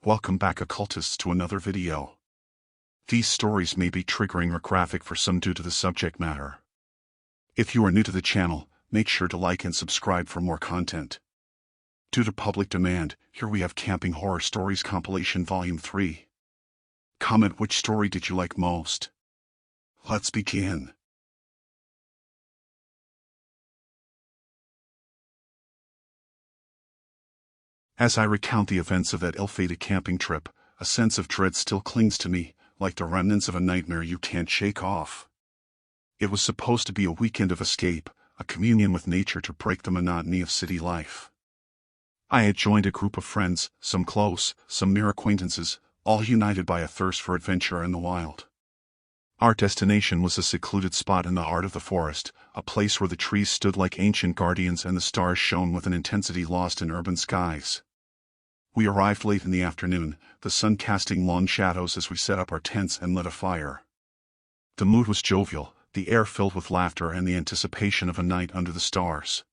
Welcome back, occultists, to another video. These stories may be triggering or graphic for some due to the subject matter. If you are new to the channel, make sure to like and subscribe for more content. Due to public demand, here we have Camping Horror Stories Compilation Volume 3. Comment which story did you like most. Let's begin. As I recount the events of that ill-fated camping trip, a sense of dread still clings to me, like the remnants of a nightmare you can't shake off. It was supposed to be a weekend of escape, a communion with nature to break the monotony of city life. I had joined a group of friends, some close, some mere acquaintances, all united by a thirst for adventure in the wild. Our destination was a secluded spot in the heart of the forest, a place where the trees stood like ancient guardians and the stars shone with an intensity lost in urban skies. We arrived late in the afternoon, the sun casting long shadows as we set up our tents and lit a fire. The mood was jovial, the air filled with laughter and the anticipation of a night under the stars.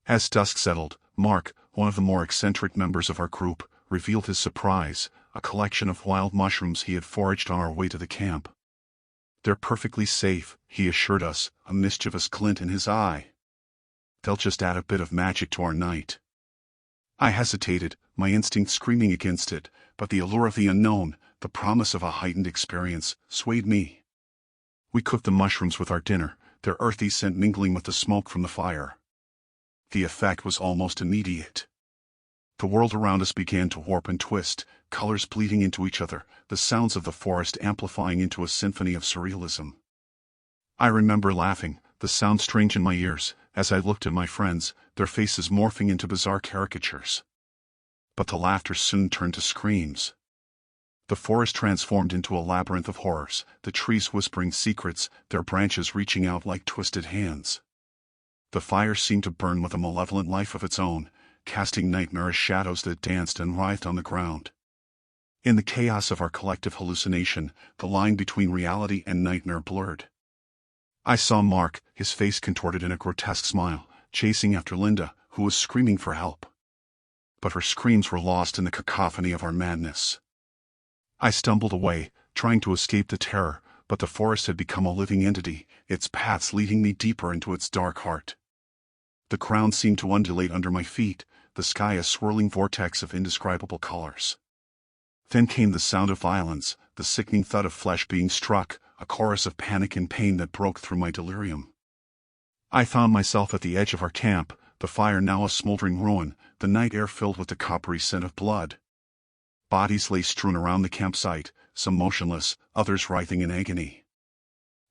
As dusk settled, Mark, one of the more eccentric members of our group, revealed his surprise, a collection of wild mushrooms he had foraged on our way to the camp. "They're perfectly safe," he assured us, a mischievous glint in his eye. "They'll just add a bit of magic to our night." I hesitated, my instinct screaming against it, but the allure of the unknown, the promise of a heightened experience, swayed me. We cooked the mushrooms with our dinner, their earthy scent mingling with the smoke from the fire. The effect was almost immediate. The world around us began to warp and twist, colors bleeding into each other, the sounds of the forest amplifying into a symphony of surrealism. I remember laughing, the sound strange in my ears, as I looked at my friends, their faces morphing into bizarre caricatures. But the laughter soon turned to screams. The forest transformed into a labyrinth of horrors, the trees whispering secrets, their branches reaching out like twisted hands. The fire seemed to burn with a malevolent life of its own, casting nightmarish shadows that danced and writhed on the ground. In the chaos of our collective hallucination, the line between reality and nightmare blurred. I saw Mark, his face contorted in a grotesque smile, chasing after Linda, who was screaming for help. But her screams were lost in the cacophony of our madness. I stumbled away, trying to escape the terror, but the forest had become a living entity, its paths leading me deeper into its dark heart. The ground seemed to undulate under my feet, the sky a swirling vortex of indescribable colors. Then came the sound of violence, the sickening thud of flesh being struck, a chorus of panic and pain that broke through my delirium. I found myself at the edge of our camp, the fire now a smoldering ruin, the night air filled with the coppery scent of blood. Bodies lay strewn around the campsite, some motionless, others writhing in agony.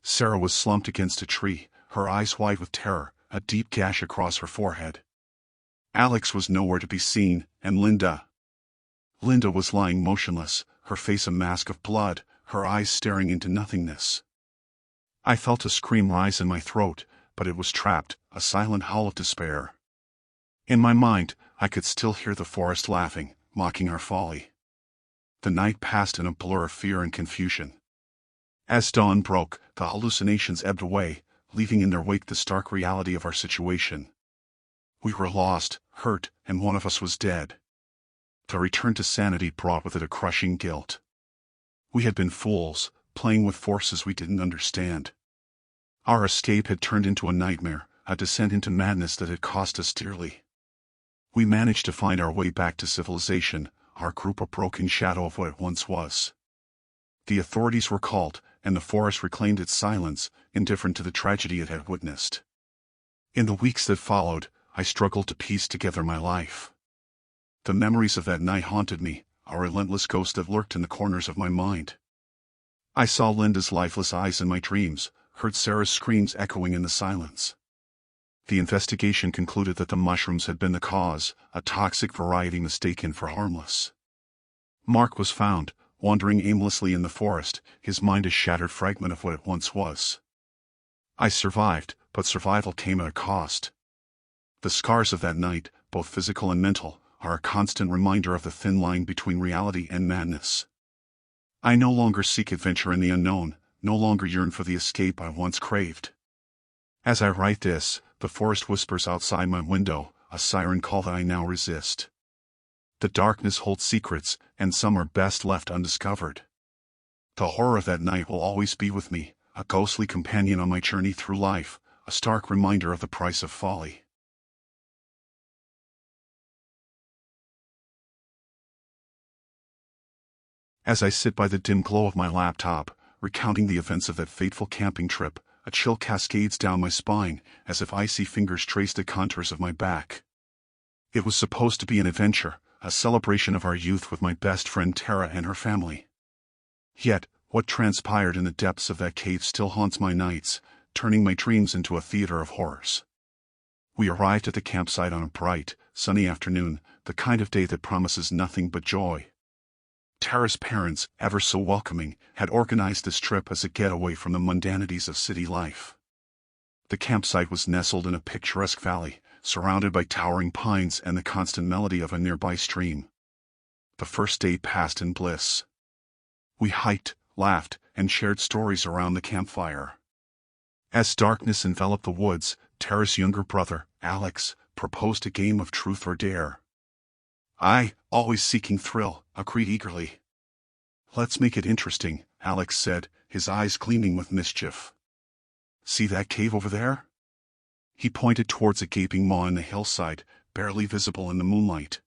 Sarah was slumped against a tree, her eyes wide with terror, a deep gash across her forehead. Alex was nowhere to be seen, and Linda was lying motionless, her face a mask of blood, her eyes staring into nothingness. I felt a scream rise in my throat, but it was trapped, a silent howl of despair. In my mind, I could still hear the forest laughing, mocking our folly. The night passed in a blur of fear and confusion. As dawn broke, the hallucinations ebbed away, leaving in their wake the stark reality of our situation. We were lost, hurt, and one of us was dead. The return to sanity brought with it a crushing guilt. We had been fools, playing with forces we didn't understand. Our escape had turned into a nightmare, a descent into madness that had cost us dearly. We managed to find our way back to civilization, our group a broken shadow of what it once was. The authorities were called, and the forest reclaimed its silence, indifferent to the tragedy it had witnessed. In the weeks that followed, I struggled to piece together my life. The memories of that night haunted me, a relentless ghost that lurked in the corners of my mind. I saw Linda's lifeless eyes in my dreams, heard Sarah's screams echoing in the silence. The investigation concluded that the mushrooms had been the cause, a toxic variety mistaken for harmless. Mark was found, wandering aimlessly in the forest, his mind a shattered fragment of what it once was. I survived, but survival came at a cost. The scars of that night, both physical and mental, are a constant reminder of the thin line between reality and madness. I no longer seek adventure in the unknown, no longer yearn for the escape I once craved. As I write this, the forest whispers outside my window, a siren call that I now resist. The darkness holds secrets, and some are best left undiscovered. The horror of that night will always be with me, a ghostly companion on my journey through life, a stark reminder of the price of folly. As I sit by the dim glow of my laptop, recounting the events of that fateful camping trip, a chill cascades down my spine, as if icy fingers trace the contours of my back. It was supposed to be an adventure, a celebration of our youth with my best friend Tara and her family. Yet, what transpired in the depths of that cave still haunts my nights, turning my dreams into a theater of horrors. We arrived at the campsite on a bright, sunny afternoon, the kind of day that promises nothing but joy. Tara's parents, ever so welcoming, had organized this trip as a getaway from the mundanities of city life. The campsite was nestled in a picturesque valley, surrounded by towering pines and the constant melody of a nearby stream. The first day passed in bliss. We hiked, laughed, and shared stories around the campfire. As darkness enveloped the woods, Tara's younger brother, Alex, proposed a game of truth or dare. I, always seeking thrill, agreed eagerly. "Let's make it interesting," Alex said, his eyes gleaming with mischief. "See that cave over there?" He pointed towards a gaping maw in the hillside, barely visible in the moonlight.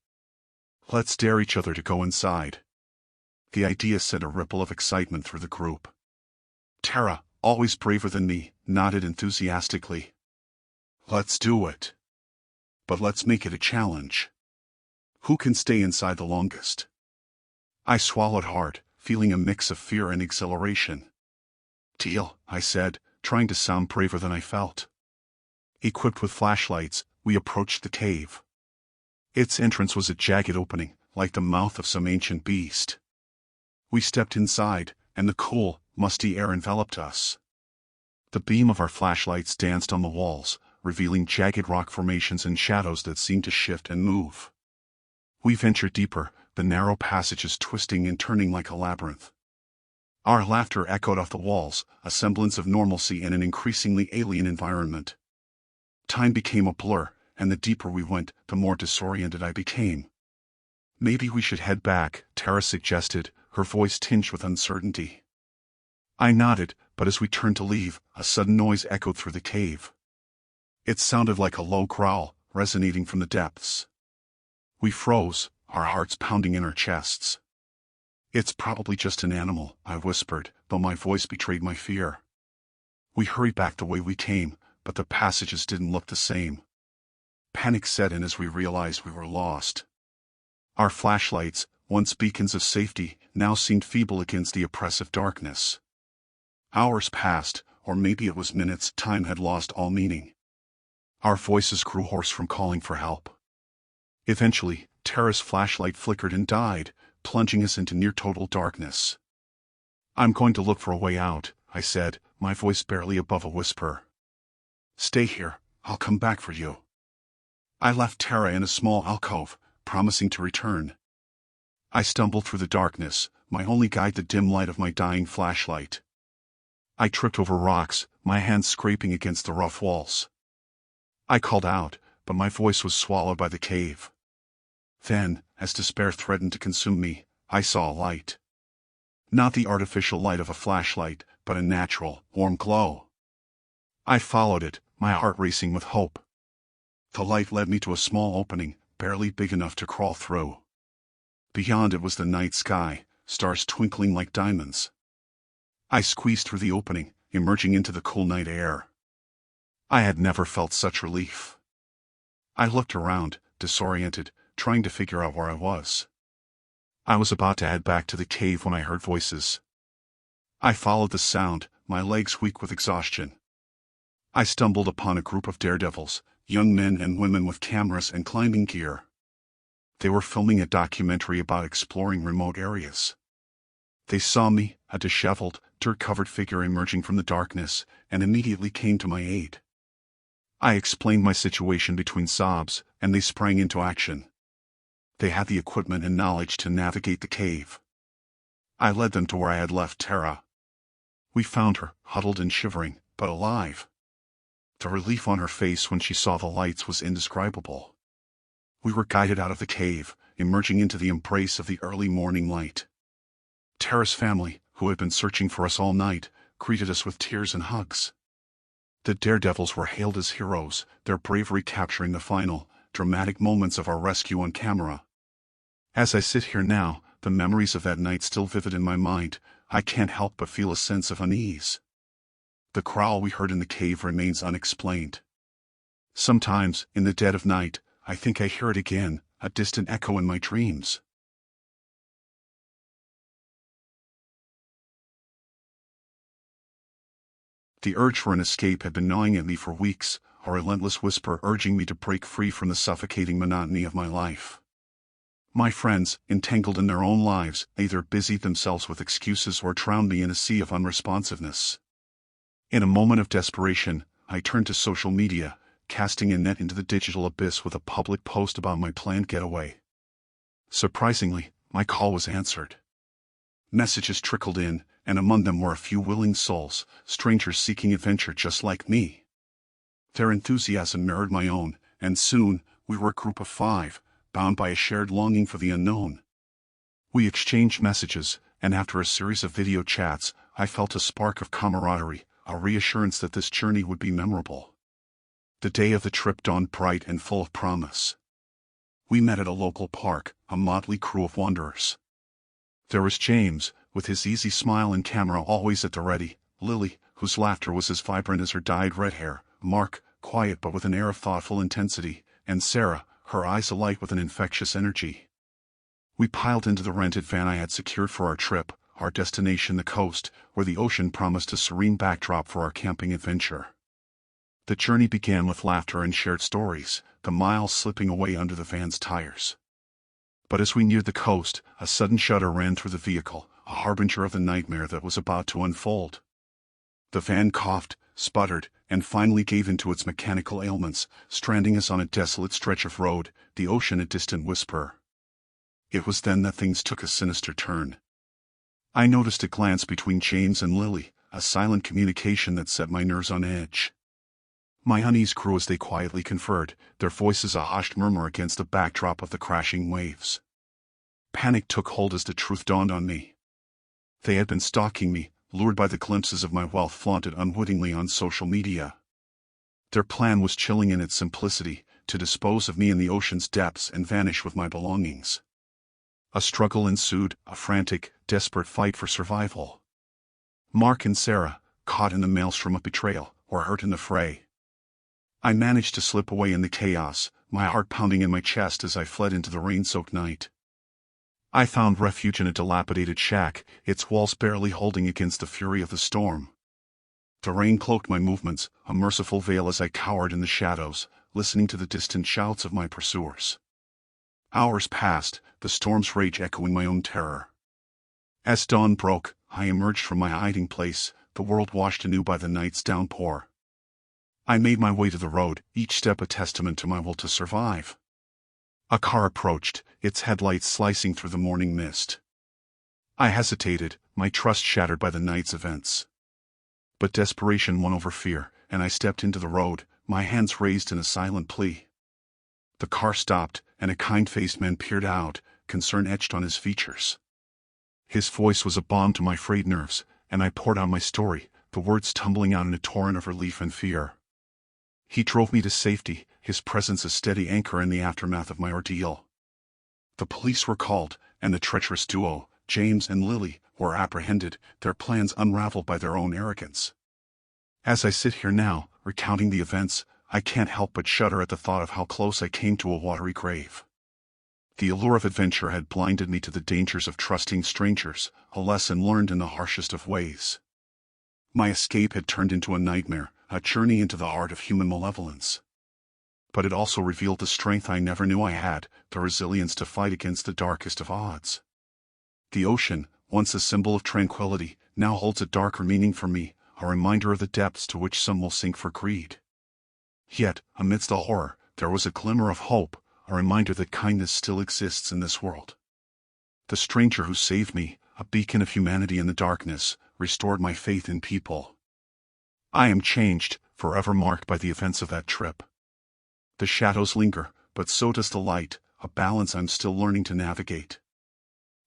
"Let's dare each other to go inside." The idea sent a ripple of excitement through the group. Tara, always braver than me, nodded enthusiastically. "Let's do it. But let's make it a challenge. Who can stay inside the longest?" I swallowed hard, feeling a mix of fear and exhilaration. "Deal," I said, trying to sound braver than I felt. Equipped with flashlights, we approached the cave. Its entrance was a jagged opening, like the mouth of some ancient beast. We stepped inside, and the cool, musty air enveloped us. The beam of our flashlights danced on the walls, revealing jagged rock formations and shadows that seemed to shift and move. We ventured deeper, the narrow passages twisting and turning like a labyrinth. Our laughter echoed off the walls, a semblance of normalcy in an increasingly alien environment. Time became a blur, and the deeper we went, the more disoriented I became. "Maybe we should head back," Tara suggested, her voice tinged with uncertainty. I nodded, but as we turned to leave, a sudden noise echoed through the cave. It sounded like a low growl, resonating from the depths. We froze, our hearts pounding in our chests. "It's probably just an animal," I whispered, though my voice betrayed my fear. We hurried back the way we came, but the passages didn't look the same. Panic set in as we realized we were lost. Our flashlights, once beacons of safety, now seemed feeble against the oppressive darkness. Hours passed, or maybe it was minutes. Time had lost all meaning. Our voices grew hoarse from calling for help. Eventually, Tara's flashlight flickered and died, plunging us into near-total darkness. "I'm going to look for a way out," I said, my voice barely above a whisper. "Stay here, I'll come back for you." I left Tara in a small alcove, promising to return. I stumbled through the darkness, my only guide the dim light of my dying flashlight. I tripped over rocks, my hands scraping against the rough walls. I called out, but my voice was swallowed by the cave. Then, as despair threatened to consume me, I saw a light. Not the artificial light of a flashlight, but a natural, warm glow. I followed it, my heart racing with hope. The light led me to a small opening, barely big enough to crawl through. Beyond it was the night sky, stars twinkling like diamonds. I squeezed through the opening, emerging into the cool night air. I had never felt such relief. I looked around, disoriented, trying to figure out where I was. I was about to head back to the cave when I heard voices. I followed the sound, my legs weak with exhaustion. I stumbled upon a group of daredevils, young men and women with cameras and climbing gear. They were filming a documentary about exploring remote areas. They saw me, a disheveled, dirt-covered figure emerging from the darkness, and immediately came to my aid. I explained my situation between sobs, and they sprang into action. They had the equipment and knowledge to navigate the cave. I led them to where I had left Tara. We found her, huddled and shivering, but alive. The relief on her face when she saw the lights was indescribable. We were guided out of the cave, emerging into the embrace of the early morning light. Tara's family, who had been searching for us all night, greeted us with tears and hugs. The daredevils were hailed as heroes, their bravery capturing the final, dramatic moments of our rescue on camera. As I sit here now, the memories of that night still vivid in my mind, I can't help but feel a sense of unease. The growl we heard in the cave remains unexplained. Sometimes, in the dead of night, I think I hear it again, a distant echo in my dreams. The urge for an escape had been gnawing at me for weeks, a relentless whisper urging me to break free from the suffocating monotony of my life. My friends, entangled in their own lives, either busied themselves with excuses or drowned me in a sea of unresponsiveness. In a moment of desperation, I turned to social media, casting a net into the digital abyss with a public post about my planned getaway. Surprisingly, my call was answered. Messages trickled in, and among them were a few willing souls, strangers seeking adventure just like me. Their enthusiasm mirrored my own, and soon, we were a group of 5, bound by a shared longing for the unknown. We exchanged messages, and after a series of video chats, I felt a spark of camaraderie, a reassurance that this journey would be memorable. The day of the trip dawned bright and full of promise. We met at a local park, a motley crew of wanderers. There was James, with his easy smile and camera always at the ready, Lily, whose laughter was as vibrant as her dyed red hair, Mark, quiet but with an air of thoughtful intensity, and Sarah, her eyes alight with an infectious energy. We piled into the rented van I had secured for our trip, our destination the coast, where the ocean promised a serene backdrop for our camping adventure. The journey began with laughter and shared stories, the miles slipping away under the van's tires. But as we neared the coast, a sudden shudder ran through the vehicle, a harbinger of the nightmare that was about to unfold. The van coughed, sputtered, and finally gave in to its mechanical ailments, stranding us on a desolate stretch of road, the ocean a distant whisper. It was then that things took a sinister turn. I noticed a glance between James and Lily, a silent communication that set my nerves on edge. My unease grew as they quietly conferred, their voices a hushed murmur against the backdrop of the crashing waves. Panic took hold as the truth dawned on me. They had been stalking me, lured by the glimpses of my wealth flaunted unwittingly on social media. Their plan was chilling in its simplicity, to dispose of me in the ocean's depths and vanish with my belongings. A struggle ensued, a frantic, desperate fight for survival. Mark and Sarah, caught in the maelstrom of betrayal, were hurt in the fray. I managed to slip away in the chaos, my heart pounding in my chest as I fled into the rain-soaked night. I found refuge in a dilapidated shack, its walls barely holding against the fury of the storm. The rain cloaked my movements, a merciful veil as I cowered in the shadows, listening to the distant shouts of my pursuers. Hours passed, the storm's rage echoing my own terror. As dawn broke, I emerged from my hiding place, the world washed anew by the night's downpour. I made my way to the road, each step a testament to my will to survive. A car approached, its headlights slicing through the morning mist. I hesitated, my trust shattered by the night's events. But desperation won over fear, and I stepped into the road, my hands raised in a silent plea. The car stopped, and a kind-faced man peered out, concern etched on his features. His voice was a balm to my frayed nerves, and I poured out my story, the words tumbling out in a torrent of relief and fear. He drove me to safety, his presence a steady anchor in the aftermath of my ordeal. The police were called, and the treacherous duo, James and Lily, were apprehended, their plans unraveled by their own arrogance. As I sit here now, recounting the events, I can't help but shudder at the thought of how close I came to a watery grave. The allure of adventure had blinded me to the dangers of trusting strangers, a lesson learned in the harshest of ways. My escape had turned into a nightmare, a journey into the heart of human malevolence. But it also revealed the strength I never knew I had, the resilience to fight against the darkest of odds. The ocean, once a symbol of tranquility, now holds a darker meaning for me, a reminder of the depths to which some will sink for greed. Yet, amidst the horror, there was a glimmer of hope, a reminder that kindness still exists in this world. The stranger who saved me, a beacon of humanity in the darkness, restored my faith in people. I am changed, forever marked by the events of that trip. The shadows linger, but so does the light, a balance I'm still learning to navigate.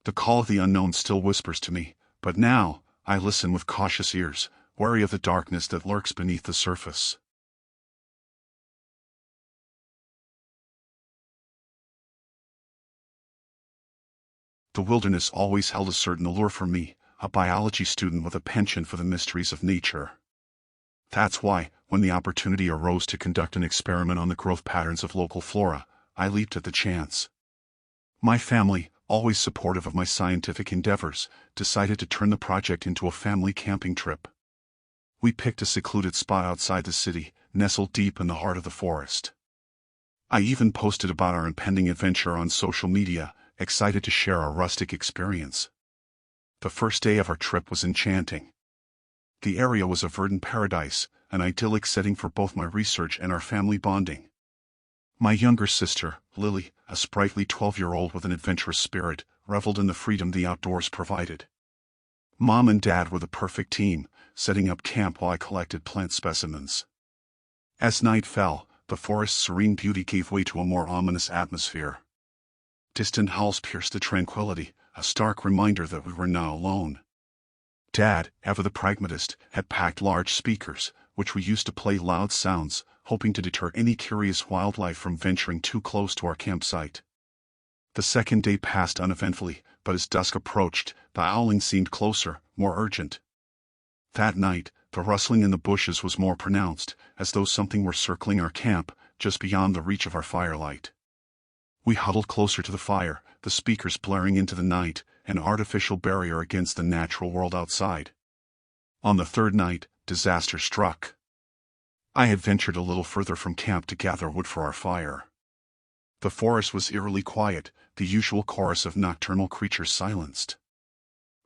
The call of the unknown still whispers to me, but now, I listen with cautious ears, wary of the darkness that lurks beneath the surface. The wilderness always held a certain allure for me, a biology student with a penchant for the mysteries of nature. That's why, when the opportunity arose to conduct an experiment on the growth patterns of local flora, I leaped at the chance. My family, always supportive of my scientific endeavors, decided to turn the project into a family camping trip. We picked a secluded spot outside the city, nestled deep in the heart of the forest. I even posted about our impending adventure on social media, excited to share our rustic experience. The first day of our trip was enchanting. The area was a verdant paradise, an idyllic setting for both my research and our family bonding. My younger sister, Lily, a sprightly 12-year-old with an adventurous spirit, reveled in the freedom the outdoors provided. Mom and Dad were the perfect team, setting up camp while I collected plant specimens. As night fell, the forest's serene beauty gave way to a more ominous atmosphere. Distant howls pierced the tranquility, a stark reminder that we were not alone. Dad, ever the pragmatist, had packed large speakers, which we used to play loud sounds, hoping to deter any curious wildlife from venturing too close to our campsite. The second day passed uneventfully, but as dusk approached, the howling seemed closer, more urgent. That night, the rustling in the bushes was more pronounced, as though something were circling our camp, just beyond the reach of our firelight. We huddled closer to the fire, the speakers blaring into the night, an artificial barrier against the natural world outside. On the third night, disaster struck. I had ventured a little further from camp to gather wood for our fire. The forest was eerily quiet, the usual chorus of nocturnal creatures silenced.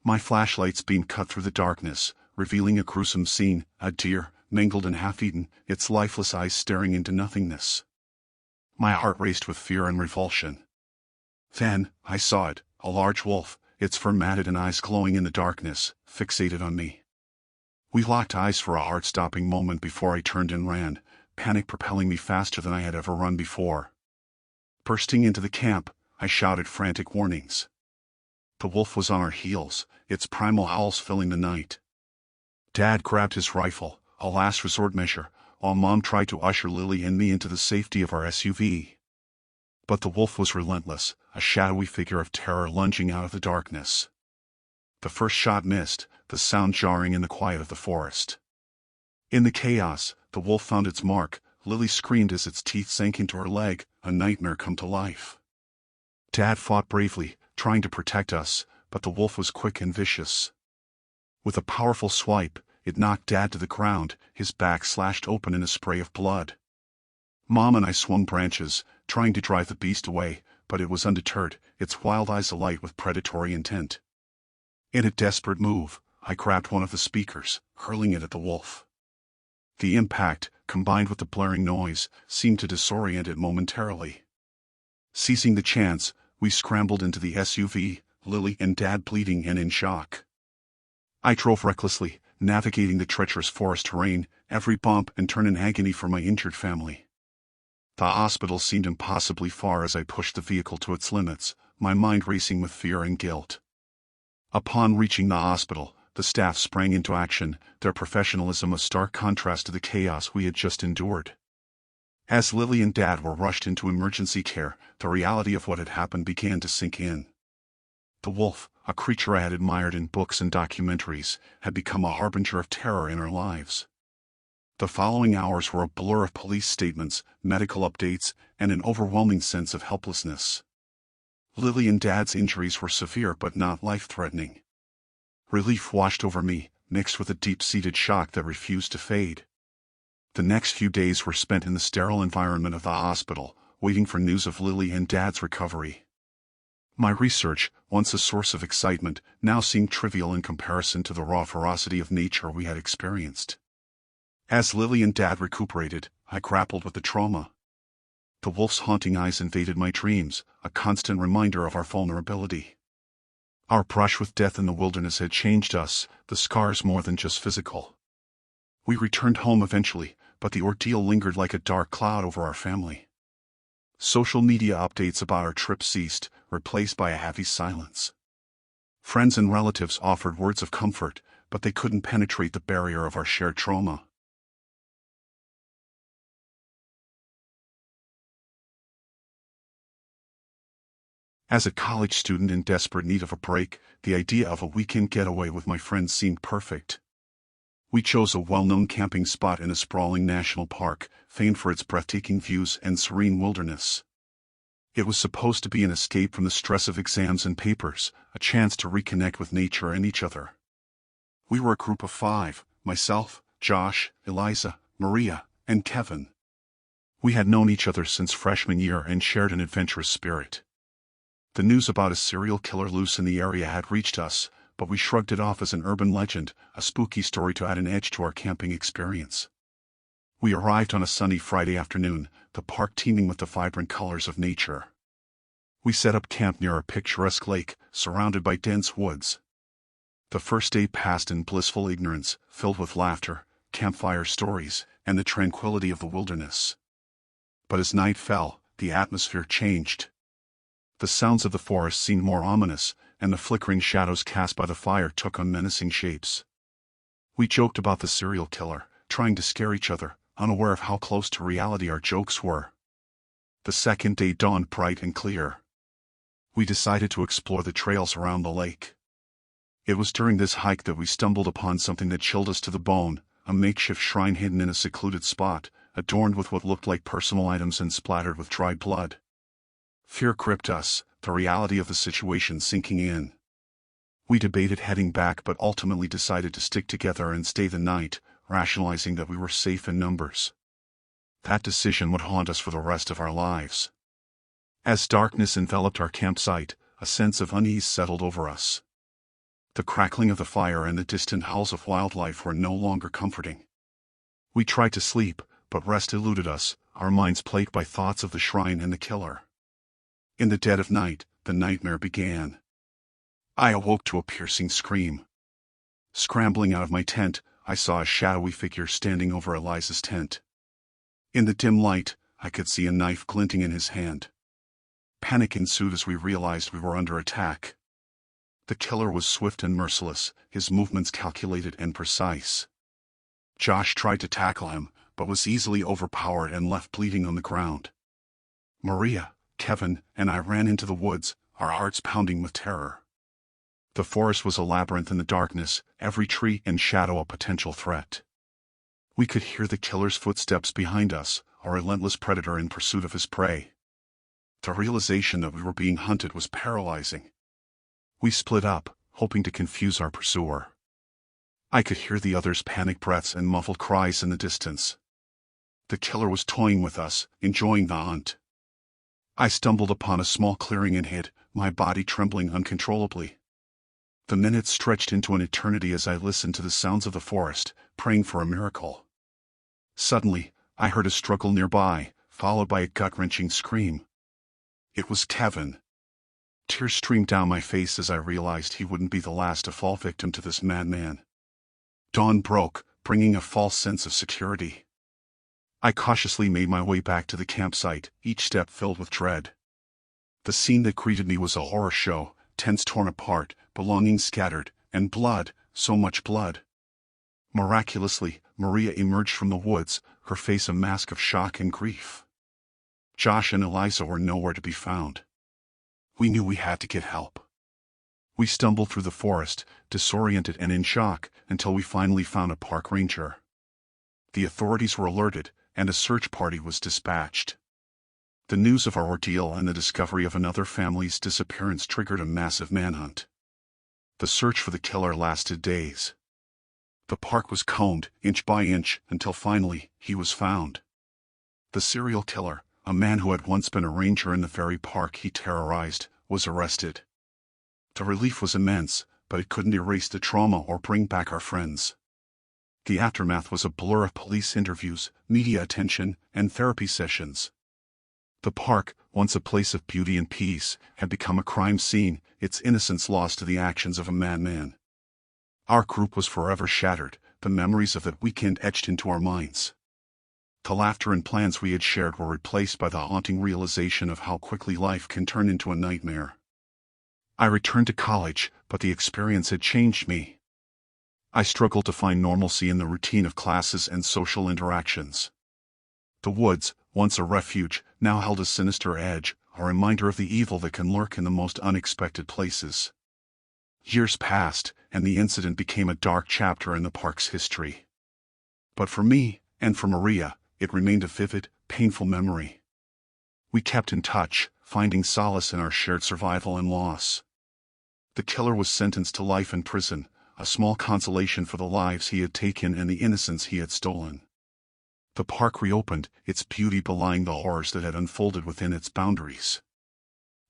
My flashlight's beam cut through the darkness, revealing a gruesome scene, a deer, mangled and half-eaten, its lifeless eyes staring into nothingness. My heart raced with fear and revulsion. Then, I saw it, a large wolf, its fur matted and eyes glowing in the darkness, fixated on me. We locked eyes for a heart-stopping moment before I turned and ran, panic propelling me faster than I had ever run before. Bursting into the camp, I shouted frantic warnings. The wolf was on our heels, its primal howls filling the night. Dad grabbed his rifle, a last resort measure, while Mom tried to usher Lily and me into the safety of our SUV. But the wolf was relentless, a shadowy figure of terror lunging out of the darkness. The first shot missed, the sound jarring in the quiet of the forest. In the chaos, the wolf found its mark. Lily screamed as its teeth sank into her leg, a nightmare come to life. Dad fought bravely, trying to protect us, but the wolf was quick and vicious. With a powerful swipe, it knocked Dad to the ground, his back slashed open in a spray of blood. Mom and I swung branches, trying to drive the beast away, but it was undeterred, its wild eyes alight with predatory intent. In a desperate move, I grabbed one of the speakers, hurling it at the wolf. The impact, combined with the blaring noise, seemed to disorient it momentarily. Seizing the chance, we scrambled into the SUV, Lily and Dad bleeding and in shock. I drove recklessly, navigating the treacherous forest terrain, every bump and turn in agony for my injured family. The hospital seemed impossibly far as I pushed the vehicle to its limits, my mind racing with fear and guilt. Upon reaching the hospital, the staff sprang into action, their professionalism a stark contrast to the chaos we had just endured. As Lily and Dad were rushed into emergency care, the reality of what had happened began to sink in. The wolf, a creature I had admired in books and documentaries, had become a harbinger of terror in our lives. The following hours were a blur of police statements, medical updates, and an overwhelming sense of helplessness. Lily and Dad's injuries were severe but not life-threatening. Relief washed over me, mixed with a deep-seated shock that refused to fade. The next few days were spent in the sterile environment of the hospital, waiting for news of Lily and Dad's recovery. My research, once a source of excitement, now seemed trivial in comparison to the raw ferocity of nature we had experienced. As Lily and Dad recuperated, I grappled with the trauma. The wolf's haunting eyes invaded my dreams, a constant reminder of our vulnerability. Our brush with death in the wilderness had changed us, the scars more than just physical. We returned home eventually, but the ordeal lingered like a dark cloud over our family. Social media updates about our trip ceased, replaced by a heavy silence. Friends and relatives offered words of comfort, but they couldn't penetrate the barrier of our shared trauma. As a college student in desperate need of a break, the idea of a weekend getaway with my friends seemed perfect. We chose a well-known camping spot in a sprawling national park, famed for its breathtaking views and serene wilderness. It was supposed to be an escape from the stress of exams and papers, a chance to reconnect with nature and each other. We were a group of 5, myself, Josh, Eliza, Maria, and Kevin. We had known each other since freshman year and shared an adventurous spirit. The news about a serial killer loose in the area had reached us, but we shrugged it off as an urban legend, a spooky story to add an edge to our camping experience. We arrived on a sunny Friday afternoon, the park teeming with the vibrant colors of nature. We set up camp near a picturesque lake, surrounded by dense woods. The first day passed in blissful ignorance, filled with laughter, campfire stories, and the tranquility of the wilderness. But as night fell, the atmosphere changed. The sounds of the forest seemed more ominous, and the flickering shadows cast by the fire took on menacing shapes. We joked about the serial killer, trying to scare each other, unaware of how close to reality our jokes were. The second day dawned bright and clear. We decided to explore the trails around the lake. It was during this hike that we stumbled upon something that chilled us to the bone, a makeshift shrine hidden in a secluded spot, adorned with what looked like personal items and splattered with dried blood. Fear gripped us, the reality of the situation sinking in. We debated heading back but ultimately decided to stick together and stay the night, rationalizing that we were safe in numbers. That decision would haunt us for the rest of our lives. As darkness enveloped our campsite, a sense of unease settled over us. The crackling of the fire and the distant howls of wildlife were no longer comforting. We tried to sleep, but rest eluded us, our minds plagued by thoughts of the shrine and the killer. In the dead of night, the nightmare began. I awoke to a piercing scream. Scrambling out of my tent, I saw a shadowy figure standing over Eliza's tent. In the dim light, I could see a knife glinting in his hand. Panic ensued as we realized we were under attack. The killer was swift and merciless, his movements calculated and precise. Josh tried to tackle him, but was easily overpowered and left bleeding on the ground. Maria, Kevin, and I ran into the woods, our hearts pounding with terror. The forest was a labyrinth in the darkness, every tree and shadow a potential threat. We could hear the killer's footsteps behind us, a relentless predator in pursuit of his prey. The realization that we were being hunted was paralyzing. We split up, hoping to confuse our pursuer. I could hear the others' panic breaths and muffled cries in the distance. The killer was toying with us, enjoying the hunt. I stumbled upon a small clearing and hid, my body trembling uncontrollably. The minutes stretched into an eternity as I listened to the sounds of the forest, praying for a miracle. Suddenly, I heard a struggle nearby, followed by a gut-wrenching scream. It was Kevin. Tears streamed down my face as I realized he wouldn't be the last to fall victim to this madman. Dawn broke, bringing a false sense of security. I cautiously made my way back to the campsite, each step filled with dread. The scene that greeted me was a horror show, tents torn apart, belongings scattered, and blood, so much blood. Miraculously, Maria emerged from the woods, her face a mask of shock and grief. Josh and Eliza were nowhere to be found. We knew we had to get help. We stumbled through the forest, disoriented and in shock, until we finally found a park ranger. The authorities were alerted, and a search party was dispatched. The news of our ordeal and the discovery of another family's disappearance triggered a massive manhunt. The search for the killer lasted days. The park was combed, inch by inch, until finally, he was found. The serial killer, a man who had once been a ranger in the very park he terrorized, was arrested. The relief was immense, but it couldn't erase the trauma or bring back our friends. The aftermath was a blur of police interviews, media attention, and therapy sessions. The park, once a place of beauty and peace, had become a crime scene, its innocence lost to the actions of a madman. Our group was forever shattered, the memories of that weekend etched into our minds. The laughter and plans we had shared were replaced by the haunting realization of how quickly life can turn into a nightmare. I returned to college, but the experience had changed me. I struggled to find normalcy in the routine of classes and social interactions. The woods, once a refuge, now held a sinister edge, a reminder of the evil that can lurk in the most unexpected places. Years passed, and the incident became a dark chapter in the park's history. But for me, and for Maria, it remained a vivid, painful memory. We kept in touch, finding solace in our shared survival and loss. The killer was sentenced to life in prison, a small consolation for the lives he had taken and the innocence he had stolen. The park reopened, its beauty belying the horrors that had unfolded within its boundaries.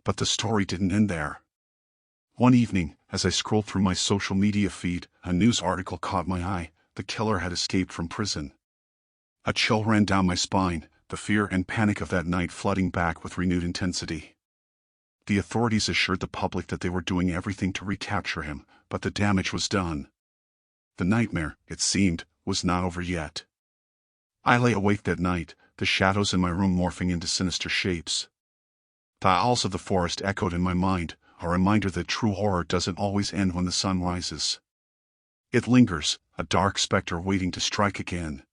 But the story didn't end there. One evening, as I scrolled through my social media feed, a news article caught my eye. The killer had escaped from prison. A chill ran down my spine, the fear and panic of that night flooding back with renewed intensity. The authorities assured the public that they were doing everything to recapture him, but the damage was done. The nightmare, it seemed, was not over yet. I lay awake that night, the shadows in my room morphing into sinister shapes. The owls of the forest echoed in my mind, a reminder that true horror doesn't always end when the sun rises. It lingers, a dark specter waiting to strike again.